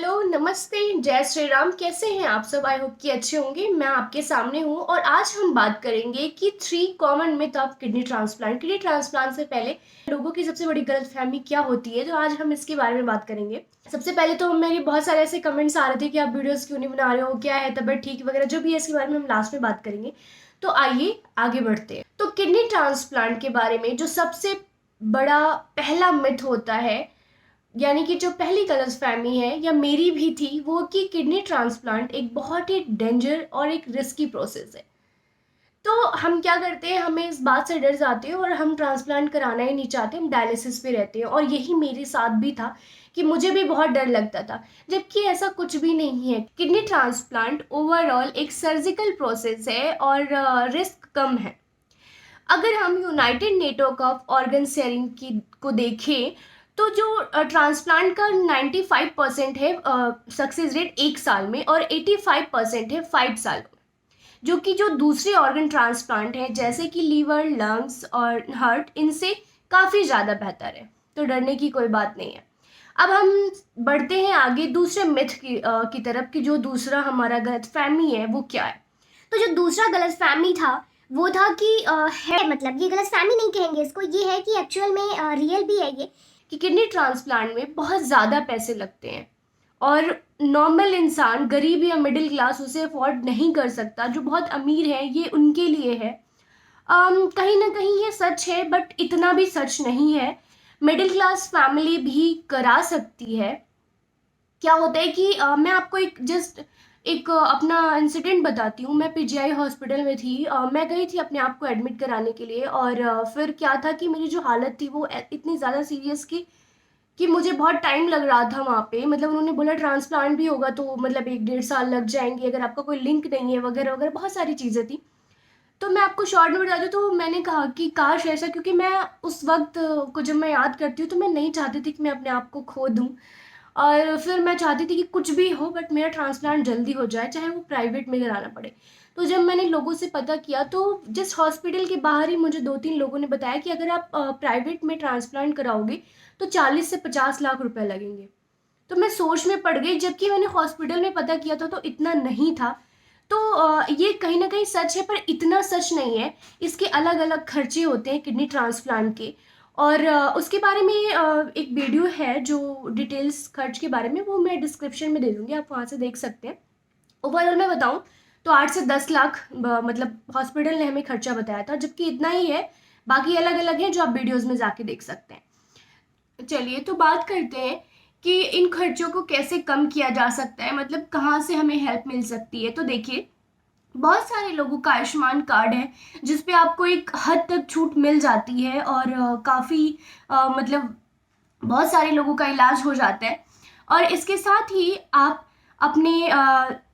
Hello, नमस्ते, जय श्री राम। कैसे हैं आप सब? आई होप कि अच्छे होंगे। मैं आपके सामने हूँ और आज हम बात करेंगे कि 3 common myth of kidney transplant. Kidney transplant से पहले लोगों की सबसे बड़ी गलतफहमी क्या होती है, तो आज हम इसके बारे में बात करेंगे। सबसे पहले तो मेरे बहुत सारे ऐसे कमेंट्स आ रहे थे कि आप वीडियोस क्यों नहीं बना रहे हो, क्या है तबीयत ठीक वगैरह, जो भी है इसके बारे में हम लास्ट में बात करेंगे। तो आइए आगे बढ़ते हैं। तो किडनी ट्रांसप्लांट के बारे में जो सबसे बड़ा पहला मिथ होता है, यानी कि जो पहली गलतफहमी है या मेरी भी थी, वो कि किडनी ट्रांसप्लांट एक बहुत ही डेंजर और एक रिस्की प्रोसेस है। तो हम क्या करते हैं, हमें इस बात से डर जाते हैं और हम ट्रांसप्लांट कराना ही नहीं चाहते, हम डायलिसिस पे रहते हैं। और यही मेरे साथ भी था कि मुझे भी बहुत डर लगता था, जबकि ऐसा कुछ भी नहीं है। किडनी ट्रांसप्लांट ओवरऑल एक सर्जिकल प्रोसेस है और रिस्क कम है। अगर हम United network of organ sharing की को देखें, तो जो ट्रांसप्लांट का 95% है सक्सेस रेट 1 साल में, और 85% है 5 साल में। जो कि जो दूसरे ऑर्गन ट्रांसप्लांट है जैसे कि लीवर, लंग्स और हार्ट, इनसे काफ़ी ज़्यादा बेहतर है। तो डरने की कोई बात नहीं है। अब हम बढ़ते हैं आगे दूसरे मिथ की तरफ, कि जो दूसरा हमारा गलतफहमी है वो क्या है। तो जो दूसरा गलतफहमी था वो था कि है, मतलब ये गलतफहमी नहीं कहेंगे इसको, ये है कि एक्चुअल में रियल भी है ये, कि किडनी ट्रांसप्लांट में बहुत ज़्यादा पैसे लगते हैं और नॉर्मल इंसान, गरीब या मिडिल क्लास, उसे अफोर्ड नहीं कर सकता। जो बहुत अमीर है ये उनके लिए है। कहीं ना कहीं ये सच है, बट इतना भी सच नहीं है। मिडिल क्लास फैमिली भी करा सकती है। क्या होता है कि मैं आपको एक अपना इंसिडेंट बताती हूँ। मैं पीजीआई हॉस्पिटल में थी। मैं गई थी अपने आप को एडमिट कराने के लिए, और फिर क्या था कि मेरी जो हालत थी वो इतनी ज़्यादा सीरियस कि मुझे बहुत टाइम लग रहा था वहाँ पे। मतलब उन्होंने बोला ट्रांसप्लांट भी होगा तो मतलब 1 डेढ़ साल लग जाएंगे, अगर आपका कोई लिंक नहीं है वगैरह वगैरह, बहुत सारी चीज़ें थी। तो मैं आपको शॉर्ट में बता दूँ तो मैंने कहा कि काश ऐसा, क्योंकि मैं उस वक्त को जब मैं याद करती हूँ तो मैं नहीं चाहती थी कि मैं अपने आप को खो दूँ। और फिर मैं चाहती थी कि कुछ भी हो बट मेरा ट्रांसप्लांट जल्दी हो जाए, चाहे वो प्राइवेट में कराना पड़े। तो जब मैंने लोगों से पता किया तो जिस हॉस्पिटल के बाहर ही मुझे 2-3 लोगों ने बताया कि अगर आप प्राइवेट में ट्रांसप्लांट कराओगे तो 40 से 50 लाख रुपए लगेंगे। तो मैं सोच में पड़ गई, जबकि मैंने हॉस्पिटल में पता किया था तो इतना नहीं था। तो ये कहीं ना कहीं सच है, पर इतना सच नहीं है। इसके अलग अलग खर्चे होते हैं किडनी ट्रांसप्लांट के। और उसके बारे में एक वीडियो है जो डिटेल्स खर्च के बारे में, वो मैं डिस्क्रिप्शन में दे दूंगी, आप वहाँ से देख सकते हैं। ओवरऑल मैं बताऊं तो 8 से 10 लाख मतलब हॉस्पिटल ने हमें खर्चा बताया था, जबकि इतना ही है। बाकी अलग अलग है जो आप वीडियोस में जाके देख सकते हैं। चलिए तो बात करते हैं कि इन खर्चों को कैसे कम किया जा सकता है, मतलब कहाँ से हमें हेल्प मिल सकती है। तो देखिए, बहुत सारे लोगों का आयुष्मान कार्ड है जिस पे आपको एक हद तक छूट मिल जाती है, और काफ़ी मतलब बहुत सारे लोगों का इलाज हो जाता है। और इसके साथ ही आप अपने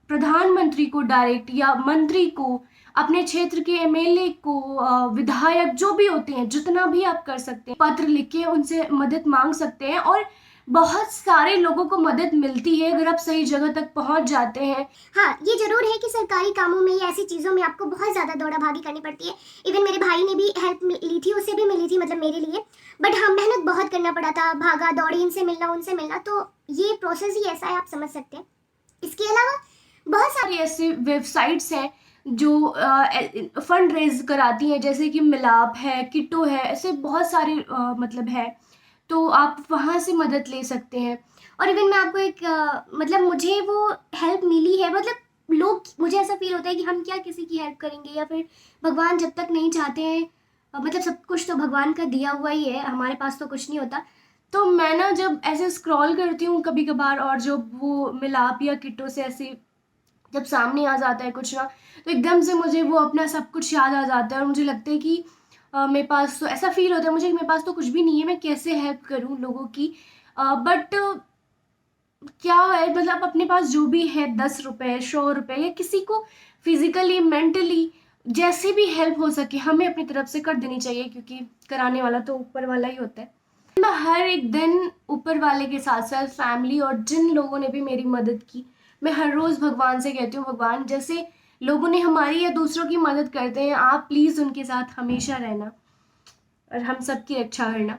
प्रधानमंत्री को डायरेक्ट, या मंत्री को, अपने क्षेत्र के एमएलए को, विधायक जो भी होते हैं, जितना भी आप कर सकते हैं, पत्र लिख के उनसे मदद मांग सकते हैं। और बहुत सारे लोगों को मदद मिलती है अगर आप सही जगह तक पहुंच जाते हैं। हाँ, ये जरूर है कि सरकारी कामों में या ऐसी चीज़ों में आपको बहुत ज़्यादा दौड़ा भागी करनी पड़ती है। इवन मेरे भाई ने भी हेल्प ली थी, उससे भी मिली थी, मतलब मेरे लिए। बट हाँ, मेहनत बहुत करना पड़ा था, भागा दौड़ी, इनसे मिलना उनसे मिलना, तो ये प्रोसेस ही ऐसा है, आप समझ सकते हैं। इसके अलावा बहुत सारी ऐसी वेबसाइट्स हैं जो फंड रेज कराती हैं, जैसे कि मिलाप है, किटो है, ऐसे बहुत सारे मतलब है। तो आप वहाँ से मदद ले सकते हैं। और इवन मैं आपको एक मतलब मुझे वो हेल्प मिली है, मतलब लोग, मुझे ऐसा फील होता है कि हम क्या किसी की हेल्प करेंगे, या फिर भगवान जब तक नहीं चाहते हैं, मतलब सब कुछ तो भगवान का दिया हुआ ही है, हमारे पास तो कुछ नहीं होता। तो मैं ना जब ऐसे स्क्रॉल करती हूँ कभी कभार, और जो वो मिलाप या किटो से ऐसे जब सामने आ जाता है कुछ ना, तो एकदम से मुझे वो अपना सब कुछ याद आ जाता है और मुझे लगता है कि मेरे पास तो, ऐसा फील होता है मुझे कि मेरे पास तो कुछ भी नहीं है, मैं कैसे हेल्प करूँ लोगों की। बट क्या है, मतलब अपने पास जो भी है, 10 रुपए, 100 रुपए, या किसी को फिजिकली मेंटली जैसे भी हेल्प हो सके हमें अपनी तरफ से कर देनी चाहिए, क्योंकि कराने वाला तो ऊपर वाला ही होता है। मैं हर एक दिन ऊपर वाले के साथ साथ फैमिली और जिन लोगों ने भी मेरी मदद की, मैं हर रोज भगवान से कहती हूँ, भगवान जैसे लोगों ने हमारी या दूसरों की मदद करते हैं, आप प्लीज उनके साथ हमेशा रहना और हम सबकी रक्षा करना।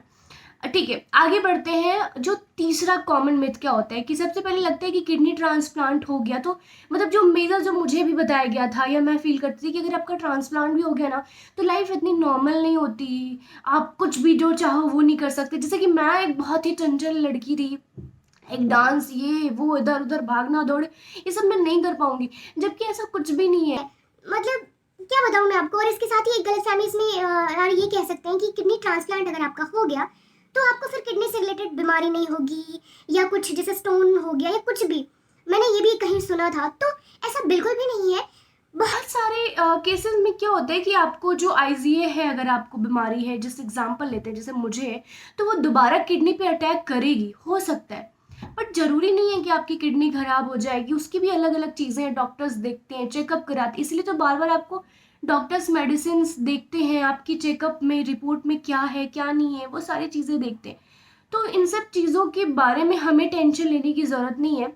ठीक है, आगे बढ़ते हैं। जो तीसरा कॉमन मिथ क्या होता है कि सबसे पहले लगता है कि किडनी ट्रांसप्लांट हो गया तो मतलब जो मेजर जो मुझे भी बताया गया था या मैं फील करती थी कि अगर आपका ट्रांसप्लांट भी हो गया ना तो लाइफ इतनी नॉर्मल नहीं होती, आप कुछ भी जो चाहो वो नहीं कर सकते। जैसे कि मैं एक बहुत ही चंचल लड़की थी, एक डांस ये वो इधर उधर भागना दौड़ ये सब मैं नहीं कर पाऊंगी, जबकि ऐसा कुछ भी नहीं है। मतलब क्या बताऊँ मैं आपको। और इसके साथ ही एक गलतफहमी इसमें और ये कह सकते हैं कि किडनी ट्रांसप्लांट अगर आपका हो गया तो आपको फिर किडनी से रिलेटेड बीमारी नहीं होगी या कुछ जैसे स्टोन हो गया या कुछ भी। मैंने ये भी कहीं सुना था, तो ऐसा बिल्कुल भी नहीं है। बहुत सारे केसेस में क्या होता है कि आपको जो आईजीए है, अगर आपको बीमारी है, जैसे एग्जांपल लेते हैं जैसे मुझे है, तो वो दोबारा किडनी पे अटैक करेगी, हो सकता है, बट जरूरी नहीं है कि आपकी किडनी खराब हो जाएगी। उसकी भी अलग अलग चीज़ें हैं, डॉक्टर्स देखते हैं, चेकअप कराते हैं, इसलिए तो बार बार आपको डॉक्टर्स मेडिसिन देखते हैं, आपकी चेकअप में रिपोर्ट में क्या है क्या नहीं है वो सारी चीज़ें देखते हैं। तो इन सब चीज़ों के बारे में हमें टेंशन लेने की ज़रूरत नहीं है।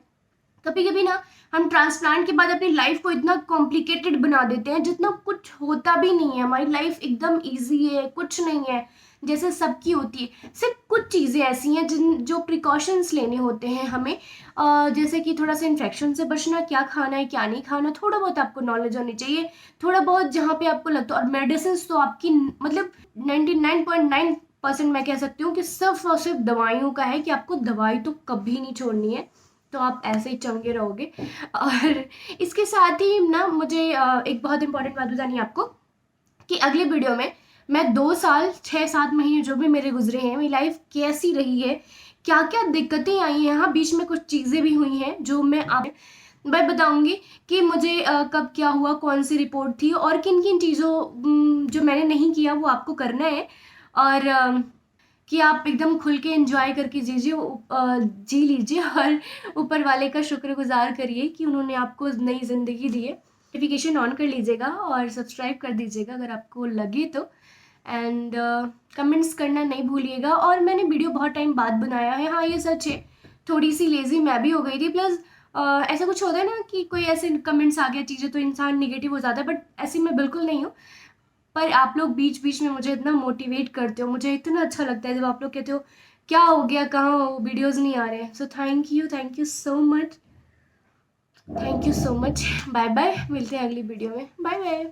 कभी कभी ना हम ट्रांसप्लांट के बाद अपनी लाइफ को इतना कॉम्प्लिकेटेड बना देते हैं जितना कुछ होता भी नहीं है। हमारी लाइफ एकदम इजी है, कुछ नहीं है जैसे सबकी होती है। सिर्फ कुछ चीज़ें ऐसी हैं जिन जो प्रिकॉशंस लेने होते हैं हमें, जैसे कि थोड़ा सा इन्फेक्शन से बचना, क्या खाना है क्या नहीं खाना, थोड़ा बहुत आपको नॉलेज होनी चाहिए, थोड़ा बहुत जहाँ पे आपको लगता है। और मेडिसिन तो आपकी मतलब 99.9% मैं कह सकती हूँ कि सिर्फ और सिर्फ दवाइयों का है कि आपको दवाई तो कभी नहीं छोड़नी है, तो आप ऐसे ही चंगे रहोगे। और इसके साथ ही ना मुझे एक बहुत इंपॉर्टेंट बात बतानी है आपको कि अगले वीडियो में मैं 2 साल 6-7 महीने जो भी मेरे गुजरे हैं, मेरी लाइफ कैसी रही है, क्या क्या दिक्कतें आई हैं, हाँ बीच में कुछ चीज़ें भी हुई हैं जो मैं बताऊंगी कि मुझे कब क्या हुआ, कौन सी रिपोर्ट थी और किन किन चीज़ों जो मैंने नहीं किया वो आपको करना है। और कि आप एकदम खुल के एंजॉय करके जी लीजिए और ऊपर वाले का शुक्रगुजार करिए कि उन्होंने आपको नई ज़िंदगी दी है। नोटिफिकेशन ऑन कर लीजिएगा और सब्सक्राइब कर दीजिएगा अगर आपको लगे तो, एंड कमेंट्स करना नहीं भूलिएगा। और मैंने वीडियो बहुत टाइम बाद बनाया है, हाँ ये सच है, थोड़ी सी लेज़ी मैं भी हो गई थी, प्लस ऐसा कुछ होता है ना कि कोई ऐसे कमेंट्स आ गया चीज़ें तो इंसान निगेटिव हो जाता है, बट ऐसी मैं बिल्कुल नहीं हूँ। पर आप लोग बीच बीच में मुझे इतना मोटिवेट करते हो, मुझे इतना अच्छा लगता है जब आप लोग कहते हो क्या हो गया, कहाँ हो, वीडियोस नहीं आ रहे। So thank you so much, thank you so much. Bye bye, मिलते हैं अगली वीडियो में, बाय बाय।